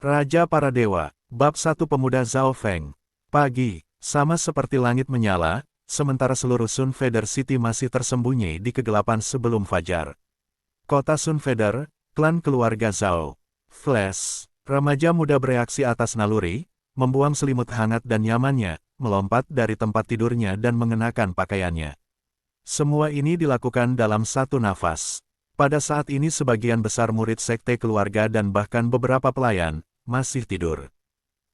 Raja Para Dewa, Bab 1 Pemuda Zhao Feng. Pagi, sama seperti langit menyala, sementara seluruh Sun Feather City masih tersembunyi di kegelapan sebelum fajar. Kota Sun Feather, klan keluarga Zhao. Flash, remaja muda bereaksi atas naluri, membuang selimut hangat dan nyamannya, melompat dari tempat tidurnya dan mengenakan pakaiannya. Semua ini dilakukan dalam satu nafas. Pada saat ini sebagian besar murid sekte keluarga dan bahkan beberapa pelayan, masih tidur.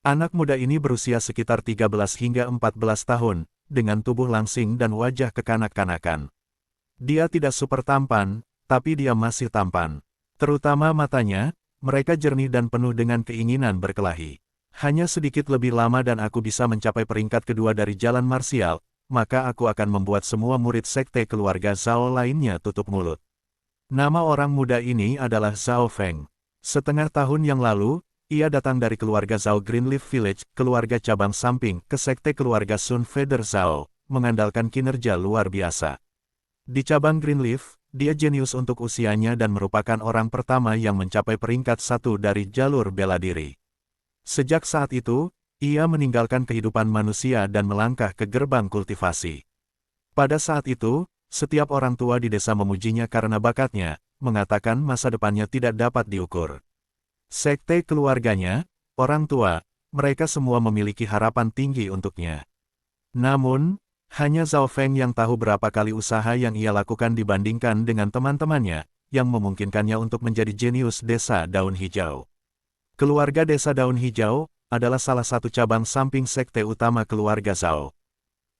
Anak muda ini berusia sekitar 13 hingga 14 tahun, dengan tubuh langsing dan wajah kekanak-kanakan. Dia tidak super tampan, tapi dia masih tampan. Terutama matanya, mereka jernih dan penuh dengan keinginan berkelahi. Hanya sedikit lebih lama dan aku bisa mencapai peringkat kedua dari jalan marsial, maka aku akan membuat semua murid sekte keluarga Zhao lainnya tutup mulut. Nama orang muda ini adalah Zhao Feng. Setengah tahun yang lalu, ia datang dari keluarga Zhao Greenleaf Village, keluarga cabang samping, ke sekte keluarga Sun Feather Zhao, mengandalkan kinerja luar biasa. Di cabang Greenleaf, dia jenius untuk usianya dan merupakan orang pertama yang mencapai peringkat 1 dari jalur bela diri. Sejak saat itu, ia meninggalkan kehidupan manusia dan melangkah ke gerbang kultivasi. Pada saat itu, setiap orang tua di desa memujinya karena bakatnya, mengatakan masa depannya tidak dapat diukur. Sekte keluarganya, orang tua, mereka semua memiliki harapan tinggi untuknya. Namun, hanya Zhao Feng yang tahu berapa kali usaha yang ia lakukan dibandingkan dengan teman-temannya, yang memungkinkannya untuk menjadi jenius desa daun hijau. Keluarga desa daun hijau adalah salah satu cabang samping sekte utama keluarga Zhao.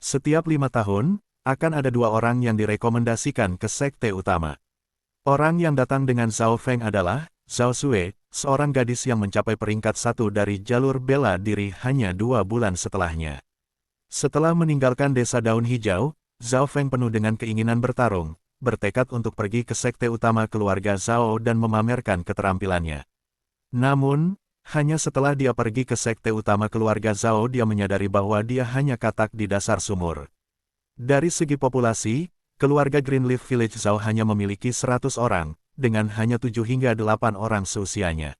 Setiap 5 tahun, akan ada 2 orang yang direkomendasikan ke sekte utama. Orang yang datang dengan Zhao Feng adalah Zhao Sue, seorang gadis yang mencapai peringkat 1 dari jalur bela diri hanya 2 bulan setelahnya. Setelah meninggalkan desa daun hijau, Zhao Feng penuh dengan keinginan bertarung, bertekad untuk pergi ke sekte utama keluarga Zhao dan memamerkan keterampilannya. Namun, hanya setelah dia pergi ke sekte utama keluarga Zhao dia menyadari bahwa dia hanya katak di dasar sumur. Dari segi populasi, keluarga Greenleaf Village Zhao hanya memiliki 100 orang, dengan hanya 7 hingga 8 orang seusianya.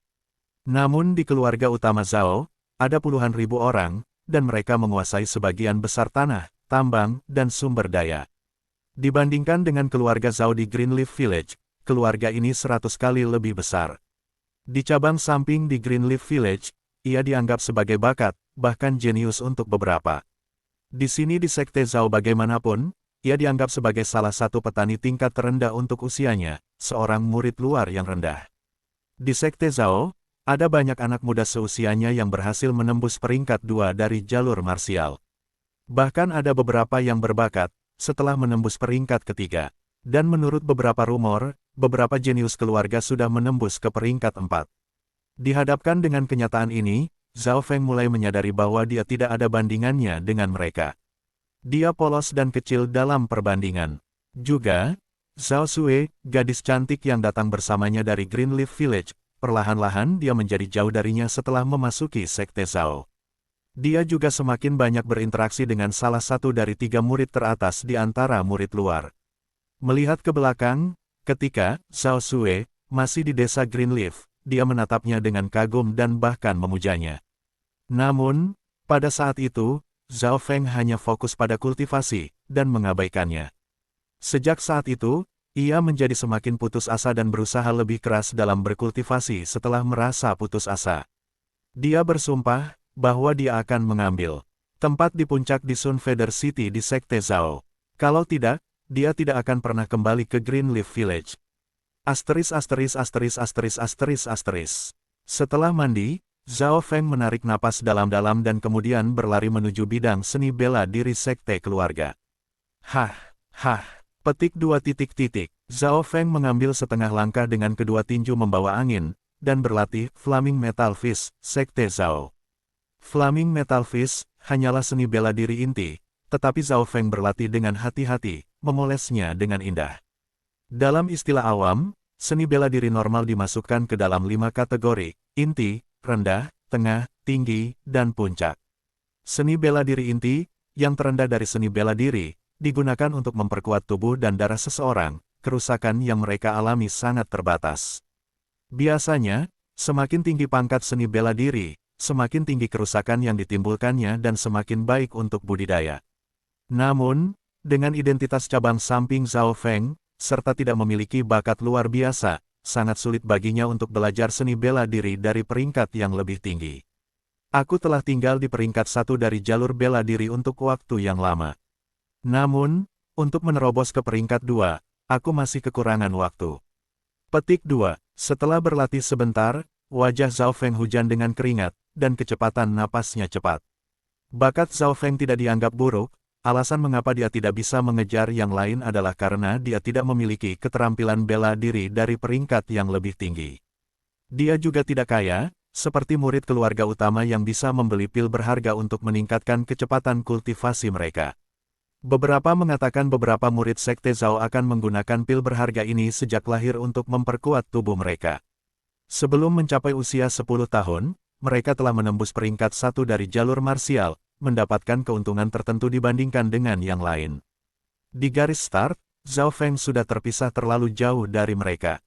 Namun di keluarga utama Zhao, ada puluhan ribu orang, dan mereka menguasai sebagian besar tanah, tambang, dan sumber daya. Dibandingkan dengan keluarga Zhao di Greenleaf Village, keluarga ini 100 kali lebih besar. Di cabang samping di Greenleaf Village, ia dianggap sebagai bakat, bahkan jenius untuk beberapa. Di sini di sekte Zhao bagaimanapun, ia dianggap sebagai salah satu petani tingkat terendah untuk usianya, seorang murid luar yang rendah. Di sekte Zhao, ada banyak anak muda seusianya yang berhasil menembus peringkat 2 dari jalur marsial. Bahkan ada beberapa yang berbakat, setelah menembus peringkat ketiga. Dan menurut beberapa rumor, beberapa jenius keluarga sudah menembus ke peringkat 4. Dihadapkan dengan kenyataan ini, Zhao Feng mulai menyadari bahwa dia tidak ada bandingannya dengan mereka. Dia polos dan kecil dalam perbandingan. Juga, Zhao Sue, gadis cantik yang datang bersamanya dari Greenleaf Village, perlahan-lahan dia menjadi jauh darinya setelah memasuki sekte Zhao. Dia juga semakin banyak berinteraksi dengan salah satu dari 3 murid teratas di antara murid luar. Melihat ke belakang, ketika Zhao Sue masih di desa Greenleaf, dia menatapnya dengan kagum dan bahkan memujanya. Namun, pada saat itu, Zhao Feng hanya fokus pada kultivasi, dan mengabaikannya. Sejak saat itu, ia menjadi semakin putus asa dan berusaha lebih keras dalam berkultivasi setelah merasa putus asa. Dia bersumpah, bahwa dia akan mengambil tempat di puncak di Sun Feather City di sekte Zhao. Kalau tidak, dia tidak akan pernah kembali ke Greenleaf Village. Setelah mandi, Zhao Feng menarik napas dalam-dalam dan kemudian berlari menuju bidang seni bela diri sekte keluarga. Petik 2. Zhao Feng mengambil setengah langkah dengan kedua tinju membawa angin, dan berlatih Flaming Metal Fist, sekte Zhao. Flaming Metal Fist hanyalah seni bela diri inti, tetapi Zhao Feng berlatih dengan hati-hati, memolesnya dengan indah. Dalam istilah awam, seni bela diri normal dimasukkan ke dalam 5 kategori, inti, rendah, tengah, tinggi, dan puncak. Seni bela diri inti, yang terendah dari seni bela diri, digunakan untuk memperkuat tubuh dan darah seseorang, kerusakan yang mereka alami sangat terbatas. Biasanya, Semakin tinggi pangkat seni bela diri, semakin tinggi kerusakan yang ditimbulkannya dan semakin baik untuk budidaya. Namun, dengan identitas cabang samping Zhao Feng, serta tidak memiliki bakat luar biasa, sangat sulit baginya untuk belajar seni bela diri dari peringkat yang lebih tinggi. Aku telah tinggal di peringkat 1 dari jalur bela diri untuk waktu yang lama. Namun, untuk menerobos ke peringkat 2, aku masih kekurangan waktu. Petik 2. Setelah berlatih sebentar, wajah Zhao Feng hujan dengan keringat, dan kecepatan napasnya cepat. Bakat Zhao Feng tidak dianggap buruk, alasan mengapa dia tidak bisa mengejar yang lain adalah karena dia tidak memiliki keterampilan bela diri dari peringkat yang lebih tinggi. Dia juga tidak kaya, seperti murid keluarga utama yang bisa membeli pil berharga untuk meningkatkan kecepatan kultivasi mereka. Beberapa mengatakan beberapa murid Sekte Zhao akan menggunakan pil berharga ini sejak lahir untuk memperkuat tubuh mereka. Sebelum mencapai usia 10 tahun, mereka telah menembus peringkat 1 dari jalur marsial, mendapatkan keuntungan tertentu dibandingkan dengan yang lain. Di garis start, Zhao Feng sudah terpisah terlalu jauh dari mereka.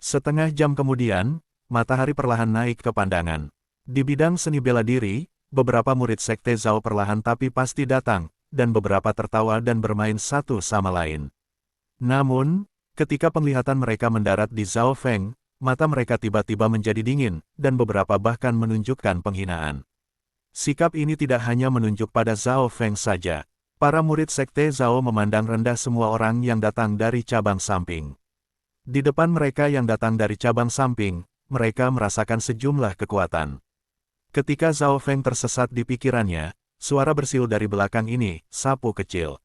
Setengah jam kemudian, matahari perlahan naik ke pandangan. Di bidang seni bela diri, beberapa murid Sekte Zhao perlahan tapi pasti datang, dan beberapa tertawa dan bermain satu sama lain. Namun, ketika penglihatan mereka mendarat di Zhao Feng, mata mereka tiba-tiba menjadi dingin, dan beberapa bahkan menunjukkan penghinaan. Sikap ini tidak hanya menunjuk pada Zhao Feng saja. Para murid Sekte Zhao memandang rendah semua orang yang datang dari cabang samping. Di depan mereka yang datang dari cabang samping, mereka merasakan sejumlah kekuatan. Ketika Zhao Feng tersesat di pikirannya, suara bersiul dari belakang ini, sapu kecil.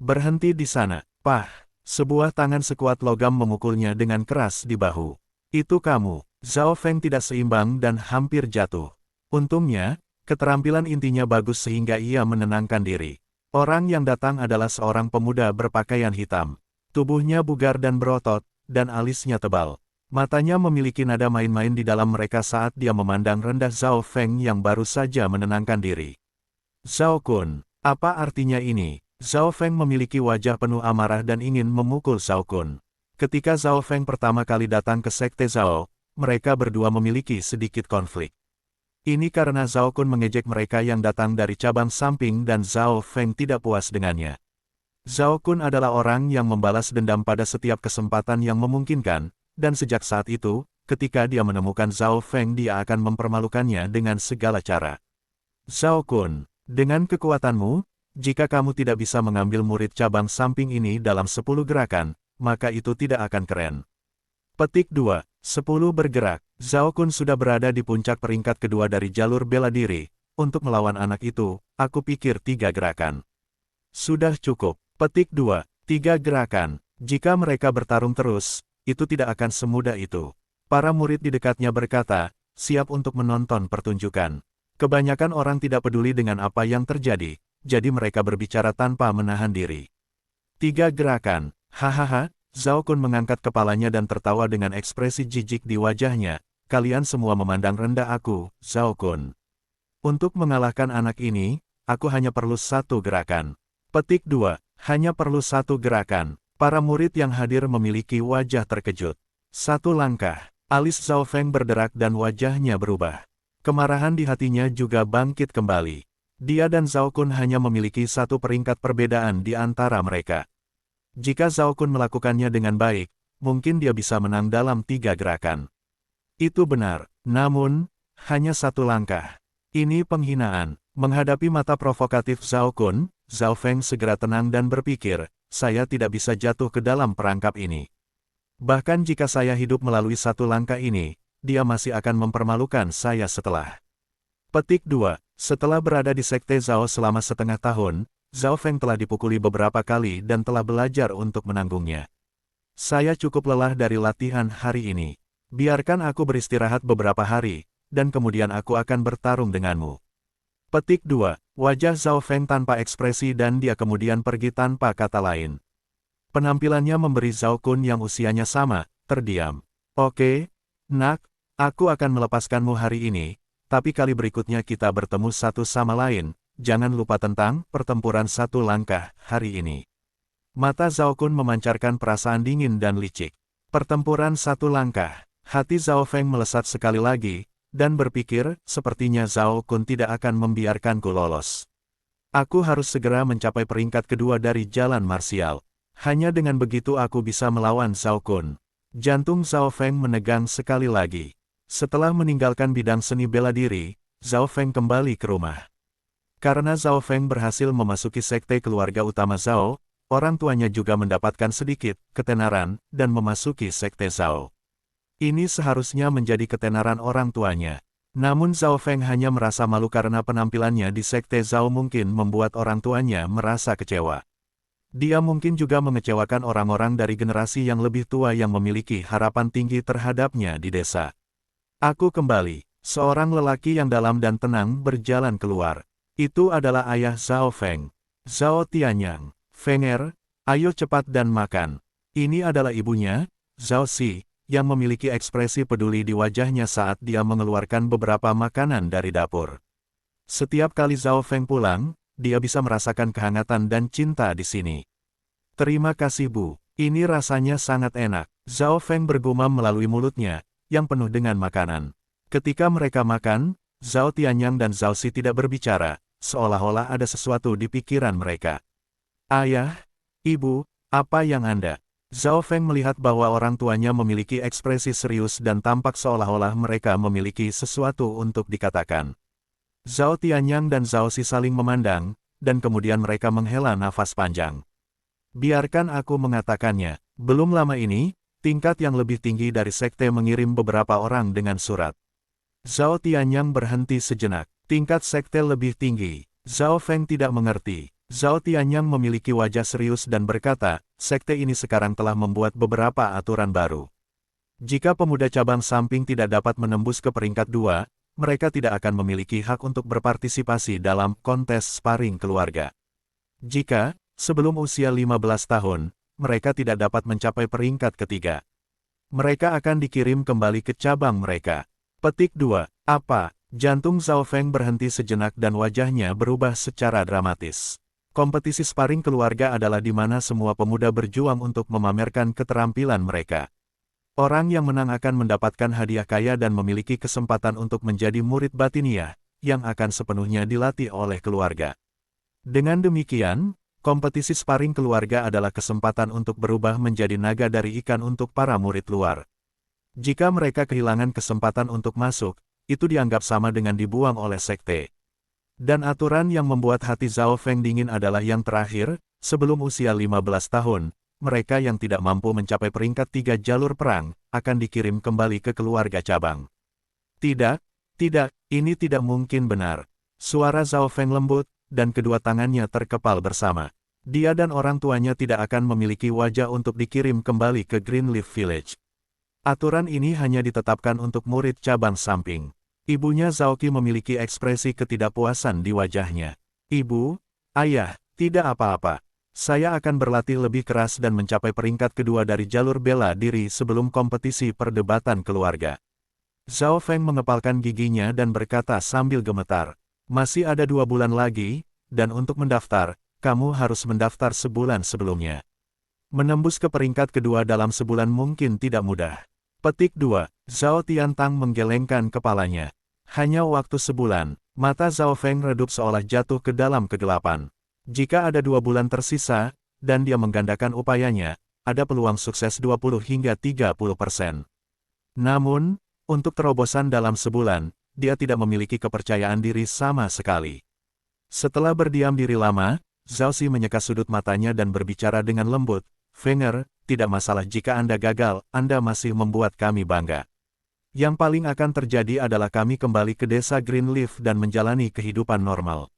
Berhenti di sana, pah! Sebuah tangan sekuat logam memukulnya dengan keras di bahu. Itu kamu. Zhao Feng tidak seimbang dan hampir jatuh. Untungnya, keterampilan intinya bagus sehingga ia menenangkan diri. Orang yang datang adalah seorang pemuda berpakaian hitam. Tubuhnya bugar dan berotot, dan alisnya tebal. Matanya memiliki nada main-main di dalam mereka saat dia memandang rendah Zhao Feng yang baru saja menenangkan diri. Zhao Kun, apa artinya ini? Zhao Feng memiliki wajah penuh amarah dan ingin memukul Zhao Kun. Ketika Zhao Feng pertama kali datang ke Sekte Zhao, mereka berdua memiliki sedikit konflik. Ini karena Zhao Kun mengejek mereka yang datang dari cabang samping dan Zhao Feng tidak puas dengannya. Zhao Kun adalah orang yang membalas dendam pada setiap kesempatan yang memungkinkan, dan sejak saat itu, ketika dia menemukan Zhao Feng dia akan mempermalukannya dengan segala cara. Zhao Kun, dengan kekuatanmu, jika kamu tidak bisa mengambil murid cabang samping ini dalam 10 gerakan, maka itu tidak akan keren. Petik 2. 10 bergerak. Zhao Kun sudah berada di puncak peringkat kedua dari jalur bela diri. Untuk melawan anak itu, aku pikir 3 gerakan. Sudah cukup. Petik 2. 3 gerakan. Jika mereka bertarung terus, itu tidak akan semudah itu. Para murid di dekatnya berkata, siap untuk menonton pertunjukan. Kebanyakan orang tidak peduli dengan apa yang terjadi, jadi mereka berbicara tanpa menahan diri. 3 gerakan. Hahaha, Zhao Kun mengangkat kepalanya dan tertawa dengan ekspresi jijik di wajahnya. Kalian semua memandang rendah aku, Zhao Kun. Untuk mengalahkan anak ini, aku hanya perlu 1 gerakan. Petik 2. Hanya perlu 1 gerakan. Para murid yang hadir memiliki wajah terkejut. 1 langkah. Alis Zhao Feng berderak dan wajahnya berubah. Kemarahan di hatinya juga bangkit kembali. Dia dan Zhao Kun hanya memiliki 1 peringkat perbedaan di antara mereka. Jika Zhao Kun melakukannya dengan baik, mungkin dia bisa menang dalam 3 gerakan. Itu benar, namun, hanya 1 langkah. Ini penghinaan. Menghadapi mata provokatif Zhao Kun, Zhao Feng segera tenang dan berpikir, saya tidak bisa jatuh ke dalam perangkap ini. Bahkan jika saya hidup melalui 1 langkah ini, dia masih akan mempermalukan saya setelah. Petik 2. Setelah berada di Sekte Zhao selama setengah tahun, Zhao Feng telah dipukuli beberapa kali dan telah belajar untuk menanggungnya. Saya cukup lelah dari latihan hari ini. Biarkan aku beristirahat beberapa hari, dan kemudian aku akan bertarung denganmu. Petik 2. Wajah Zhao Feng tanpa ekspresi dan dia kemudian pergi tanpa kata lain. Penampilannya memberi Zhao Kun yang usianya sama, terdiam. Oke, nak, aku akan melepaskanmu hari ini, tapi kali berikutnya kita bertemu satu sama lain, jangan lupa tentang pertempuran 1 langkah hari ini. Mata Zhao Kun memancarkan perasaan dingin dan licik. Pertempuran 1 langkah. Hati Zhao Feng melesat sekali lagi, dan berpikir, sepertinya Zhao Kun tidak akan membiarkanku lolos. Aku harus segera mencapai peringkat kedua dari jalan marsial. Hanya dengan begitu aku bisa melawan Zhao Kun. Jantung Zhao Feng menegang sekali lagi. Setelah meninggalkan bidang seni bela diri, Zhao Feng kembali ke rumah. Karena Zhao Feng berhasil memasuki sekte keluarga utama Zhao, orang tuanya juga mendapatkan sedikit ketenaran dan memasuki sekte Zhao. Ini seharusnya menjadi ketenaran orang tuanya. Namun Zhao Feng hanya merasa malu karena penampilannya di sekte Zhao mungkin membuat orang tuanya merasa kecewa. Dia mungkin juga mengecewakan orang-orang dari generasi yang lebih tua yang memiliki harapan tinggi terhadapnya di desa. Aku kembali. Seorang lelaki yang dalam dan tenang berjalan keluar. Itu adalah ayah Zhao Feng. Zhao Tianyang. Fenger, ayo cepat dan makan. Ini adalah ibunya, Zhao Si, yang memiliki ekspresi peduli di wajahnya saat dia mengeluarkan beberapa makanan dari dapur. Setiap kali Zhao Feng pulang, dia bisa merasakan kehangatan dan cinta di sini. Terima kasih Bu, ini rasanya sangat enak. Zhao Feng bergumam melalui mulutnya, yang penuh dengan makanan. Ketika mereka makan, Zhao Tianyang dan Zhao Si tidak berbicara, seolah-olah ada sesuatu di pikiran mereka. Ayah, Ibu, apa yang Anda? Zhao Feng melihat bahwa orang tuanya memiliki ekspresi serius dan tampak seolah-olah mereka memiliki sesuatu untuk dikatakan. Zhao Tianyang dan Zhao Si saling memandang, dan kemudian mereka menghela nafas panjang. Biarkan aku mengatakannya, belum lama ini, tingkat yang lebih tinggi dari sekte mengirim beberapa orang dengan surat. Zhao Tianyang berhenti sejenak. Tingkat sekte lebih tinggi. Zhao Feng tidak mengerti. Zhao Tianyang memiliki wajah serius dan berkata, sekte ini sekarang telah membuat beberapa aturan baru. Jika pemuda cabang samping tidak dapat menembus ke peringkat 2, mereka tidak akan memiliki hak untuk berpartisipasi dalam kontes sparring keluarga. Jika, sebelum usia 15 tahun, mereka tidak dapat mencapai peringkat ketiga, mereka akan dikirim kembali ke cabang mereka. Petik 2. Apa? Jantung Zhao Feng berhenti sejenak dan wajahnya berubah secara dramatis. Kompetisi sparring keluarga adalah di mana semua pemuda berjuang untuk memamerkan keterampilan mereka. Orang yang menang akan mendapatkan hadiah kaya dan memiliki kesempatan untuk menjadi murid batiniah, yang akan sepenuhnya dilatih oleh keluarga. Dengan demikian, kompetisi sparring keluarga adalah kesempatan untuk berubah menjadi naga dari ikan untuk para murid luar. Jika mereka kehilangan kesempatan untuk masuk, itu dianggap sama dengan dibuang oleh sekte. Dan aturan yang membuat hati Zhao Feng dingin adalah yang terakhir, sebelum usia 15 tahun, mereka yang tidak mampu mencapai peringkat 3 jalur perang, akan dikirim kembali ke keluarga cabang. Tidak, ini tidak mungkin benar. Suara Zhao Feng lembut, dan kedua tangannya terkepal bersama. Dia dan orang tuanya tidak akan memiliki wajah untuk dikirim kembali ke Greenleaf Village. Aturan ini hanya ditetapkan untuk murid cabang samping. Ibunya Zhao Qi memiliki ekspresi ketidakpuasan di wajahnya. Ibu, ayah, tidak apa-apa. Saya akan berlatih lebih keras dan mencapai peringkat kedua dari jalur bela diri sebelum kompetisi perdebatan keluarga. Zhao Feng mengepalkan giginya dan berkata sambil gemetar. Masih ada 2 bulan lagi, dan untuk mendaftar, kamu harus mendaftar sebulan sebelumnya. Menembus ke peringkat kedua dalam sebulan mungkin tidak mudah. Petik 2. Zhao Tiantang menggelengkan kepalanya. Hanya waktu sebulan, mata Zhao Feng redup seolah jatuh ke dalam kegelapan. Jika ada 2 bulan tersisa, dan dia menggandakan upayanya, ada peluang sukses 20 hingga 30%. Namun, untuk terobosan dalam sebulan, dia tidak memiliki kepercayaan diri sama sekali. Setelah berdiam diri lama, Zhao Si menyeka sudut matanya dan berbicara dengan lembut, Fenger, tidak masalah jika Anda gagal, Anda masih membuat kami bangga. Yang paling akan terjadi adalah kami kembali ke desa Greenleaf dan menjalani kehidupan normal.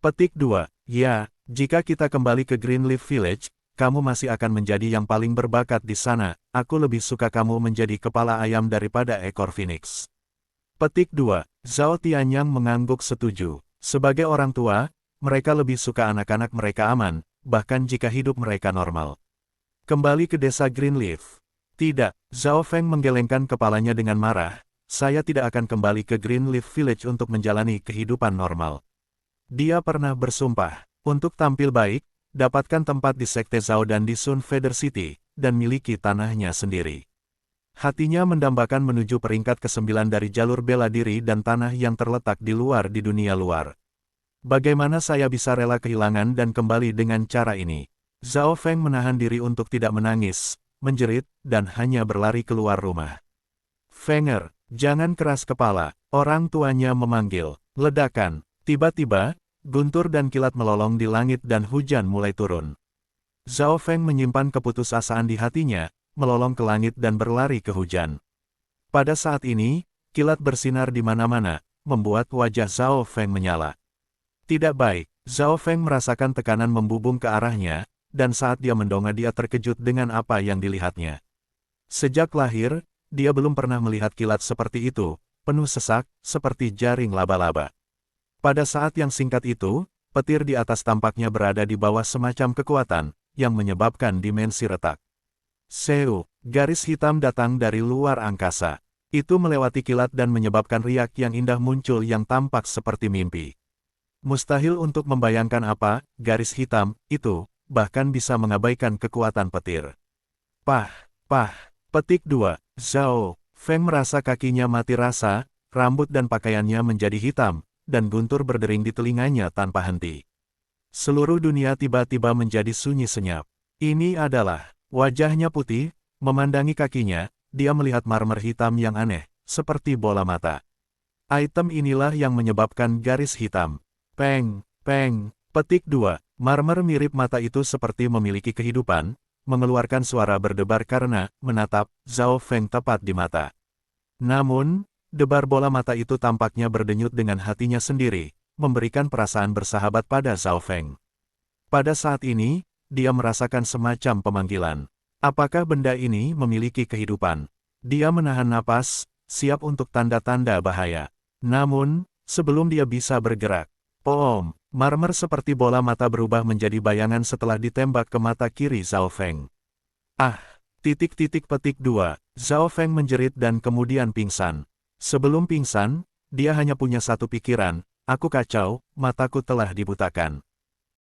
Petik 2. Ya, jika kita kembali ke Greenleaf Village, kamu masih akan menjadi yang paling berbakat di sana. Aku lebih suka kamu menjadi kepala ayam daripada ekor phoenix. Petik 2. Zhao Tianyang mengangguk setuju. Sebagai orang tua, mereka lebih suka anak-anak mereka aman, bahkan jika hidup mereka normal. Kembali ke desa Greenleaf. Tidak, Zhao Feng menggelengkan kepalanya dengan marah. Saya tidak akan kembali ke Greenleaf Village untuk menjalani kehidupan normal. Dia pernah bersumpah, untuk tampil baik, dapatkan tempat di Sekte Zhao dan di Sun Feather City, dan miliki tanahnya sendiri. Hatinya mendambakan menuju peringkat ke-9 dari jalur bela diri dan tanah yang terletak di dunia luar. Bagaimana saya bisa rela kehilangan dan kembali dengan cara ini? Zhao Feng menahan diri untuk tidak menangis, menjerit, dan hanya berlari keluar rumah. Fenger, jangan keras kepala, orang tuanya memanggil. Ledakan, tiba-tiba, guntur dan kilat melolong di langit dan hujan mulai turun. Zhao Feng menyimpan keputusasaan di hatinya, melolong ke langit dan berlari ke hujan. Pada saat ini, kilat bersinar di mana-mana, membuat wajah Zhao Feng menyala. Tidak baik, Zhao Feng merasakan tekanan membubung ke arahnya, dan saat dia mendongak dia terkejut dengan apa yang dilihatnya. Sejak lahir, dia belum pernah melihat kilat seperti itu, penuh sesak, seperti jaring laba-laba. Pada saat yang singkat itu, petir di atas tampaknya berada di bawah semacam kekuatan, yang menyebabkan dimensi retak. Seu, garis hitam datang dari luar angkasa. Itu melewati kilat dan menyebabkan riak yang indah muncul yang tampak seperti mimpi. Mustahil untuk membayangkan apa, garis hitam, itu, bahkan bisa mengabaikan kekuatan petir. Pah, petik 2, Zhao Feng merasa kakinya mati rasa, rambut dan pakaiannya menjadi hitam, dan guntur berdering di telinganya tanpa henti. Seluruh dunia tiba-tiba menjadi sunyi senyap. Ini adalah, wajahnya putih, memandangi kakinya, dia melihat marmer hitam yang aneh, seperti bola mata. Item inilah yang menyebabkan garis hitam. Peng, petik 2, marmer mirip mata itu seperti memiliki kehidupan, mengeluarkan suara berdebar karena menatap Zhao Feng tepat di mata. Namun, debar bola mata itu tampaknya berdenyut dengan hatinya sendiri, memberikan perasaan bersahabat pada Zhao Feng. Pada saat ini, dia merasakan semacam pemanggilan. Apakah benda ini memiliki kehidupan? Dia menahan napas, siap untuk tanda-tanda bahaya. Namun, sebelum dia bisa bergerak, marmer seperti bola mata berubah menjadi bayangan setelah ditembak ke mata kiri Zhao Feng. Petik 2, Zhao Feng menjerit dan kemudian pingsan. Sebelum pingsan, dia hanya punya satu pikiran, aku kacau, mataku telah dibutakan.